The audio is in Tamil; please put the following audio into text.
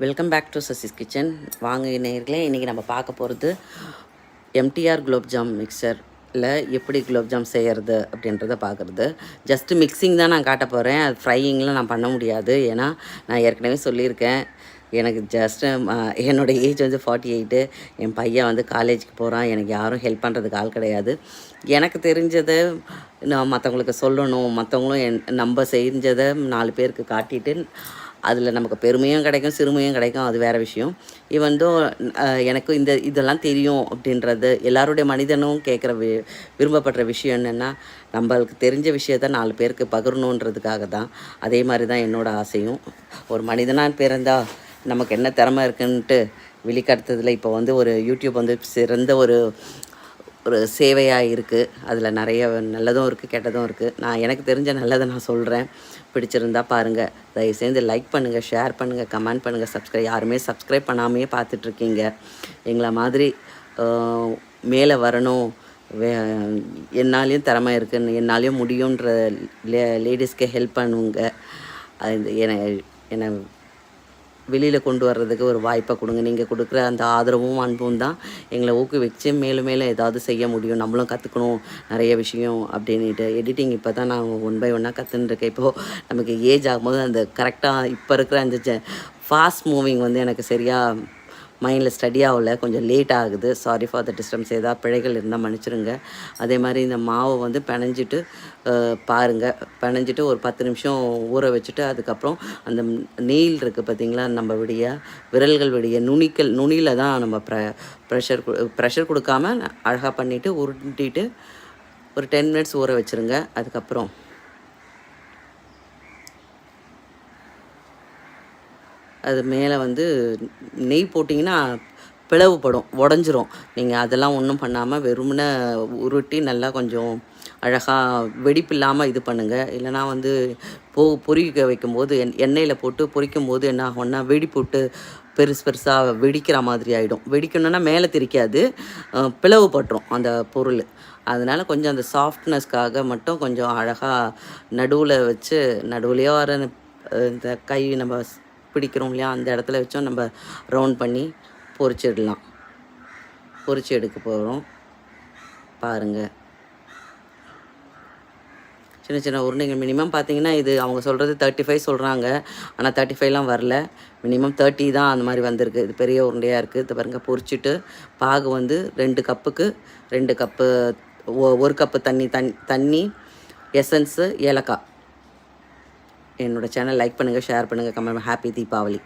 Welcome back to Sasi's kitchen. வாங்க நேயர்களே, இன்றைக்கி நம்ம பார்க்க போகிறது எம்டிஆர் குலோப்ஜாம் மிக்சரில் எப்படி குலோப்ஜாம் செய்கிறது அப்படின்றத பார்க்குறது. ஜஸ்ட்டு மிக்சிங் தான் நான் காட்ட போகிறேன். அது ஃப்ரையிங்லாம் நான் பண்ண முடியாது. ஏன்னா நான் ஏற்கனவே சொல்லியிருக்கேன், எனக்கு ஜஸ்ட்டு என்னோடய ஏஜ் வந்து 48. என் பையன் வந்து காலேஜுக்கு போகிறான். எனக்கு யாரும் ஹெல்ப் பண்ணுறதுக்கு ஆள் கிடையாது. எனக்கு தெரிஞ்சதை நான் மற்றவங்களுக்கு சொல்லணும், மற்றவங்களும் நம்ம செஞ்சதை 4 பேருக்கு காட்டிட்டு அதில் நமக்கு பெருமையும் கிடைக்கும், சிறுமையும் கிடைக்கும். அது வேறு விஷயம். இவன்தோ எனக்கு இதெல்லாம் தெரியும் அப்படின்றது எல்லாருடைய மனிதனும் கேட்குற விரும்பப்படுற விஷயம் என்னென்னா, நம்மளுக்கு தெரிஞ்ச விஷயத்த 4 பேருக்கு பகிரணுன்றதுக்காக தான். அதே மாதிரி தான் என்னோடய ஆசையும். ஒரு மனிதனாக பிறந்தா நமக்கு என்ன திறமை இருக்குன்ட்டு வெளிக்காட்டுறதுல இப்போ வந்து ஒரு யூடியூப் வந்து சிறந்த ஒரு சேவையாக இருக்குது. அதில் நிறைய நல்லதும் இருக்குது, கெட்டதும் இருக்குது. நான் எனக்கு தெரிஞ்ச நல்லதை நான் சொல்கிறேன். பிடிச்சிருந்தா பாருங்கள். தயவுசெய்து லைக் பண்ணுங்கள், ஷேர் பண்ணுங்கள், கமெண்ட் பண்ணுங்கள். யாருமே சப்ஸ்கிரைப் பண்ணாமையே பார்த்துட்ருக்கீங்க. எங்களை மாதிரி மேலே வரணும், என்னாலையும் திறமை இருக்குன்னு, என்னாலையும் முடியுன்ற லேடிஸ்க்கு ஹெல்ப் பண்ணுங்க. அது என்னை வெளியில் கொண்டு வர்றதுக்கு ஒரு வாய்ப்பை கொடுங்க. நீங்கள் கொடுக்குற அந்த ஆதரவும் அன்பும் தான் எங்களை ஊக்குவிச்சு மேலும் மேலும் ஏதாவது செய்ய முடியும், நம்மளும் கற்றுக்கணும் நிறைய விஷயம் அப்படின்ட்டு. எடிட்டிங் இப்போ தான் நான் 1 by 1 கற்றுன்ருக்கேன். இப்போது நமக்கு ஏஜ் ஆகும்போது அந்த கரெக்டாக இப்போ இருக்கிற அந்த ஃபாஸ்ட் மூவிங் வந்து எனக்கு சரியாக மைண்டில் ஸ்டடி ஆகலை, கொஞ்சம் லேட் ஆகுது. Sorry for the disturbance. ஏதாவது பிழைகள் இருந்தால் மன்னிச்சிடுங்க. அதே மாதிரி இந்த மாவை வந்து பிணைஞ்சிட்டு பாருங்கள். பிணைஞ்சிட்டு ஒரு 10 நிமிஷம் ஊற வச்சுட்டு அதுக்கப்புறம் அந்த நெயில் இருக்குது பார்த்திங்களா, நம்ம விரல்கள் நுனியில் தான் நம்ம ப்ரெஷர் கொடுக்காம அழகாக பண்ணிவிட்டு உருட்டிட்டு ஒரு 10 மினிட்ஸ் ஊற வச்சுருங்க. அதுக்கப்புறம் அது மேலே வந்து நெய் போட்டிங்கன்னா பிளவுபடும், உடஞ்சிரும். நீங்கள் அதெல்லாம் ஒன்றும் பண்ணாமல் வெறுமனே உருட்டி நல்லா கொஞ்சம் அழகாக வெடிப்பு இல்லாமல் இது பண்ணுங்கள். இல்லைனா வந்து பொரிக்க வைக்கும்போது எண்ணெயில் போட்டு பொரிக்கும்போது என்ன ஆகும்னா வெடிப்புட்டு பெருசாக வெடிக்கிற மாதிரி ஆகிடும். வெடிக்கணுன்னா மேலே திரிக்காது, பிளவுபட்டுரும் அந்த பொருள். அதனால் கொஞ்சம் அந்த சாஃப்ட்னஸ்க்காக மட்டும் கொஞ்சம் அழகாக நடுவில் வச்சு, நடுவுலையோ வர இந்த கை நம்ம பிடிக்கிறோம் இல்லையா, அந்த இடத்துல வச்சோம் நம்ம ரவுண்ட் பண்ணி பொரிச்சிடலாம். பொரிச்சு எடுக்க போகிறோம் பாருங்கள். சின்ன சின்ன உருண்டைகள் மினிமம் பார்த்தீங்கன்னா, இது அவங்க சொல்கிறது 35 சொல்கிறாங்க. ஆனால் 35லாம் வரல, மினிமம் 30 தான் அந்த மாதிரி வந்திருக்கு. இது பெரிய உருண்டையாக இருக்குது. இது பாருங்கள். பொரிச்சிட்டு பாகு வந்து 2 கப்புக்கு 2 கப்பு 1 கப்பு தண்ணி எசன்ஸு, ஏலக்காய். என்னோடய சேனல் லைக் பண்ணுங்கள், ஷேர் பண்ணுங்கள், கமெண்ட். ஹாப்பி தீபாவளி.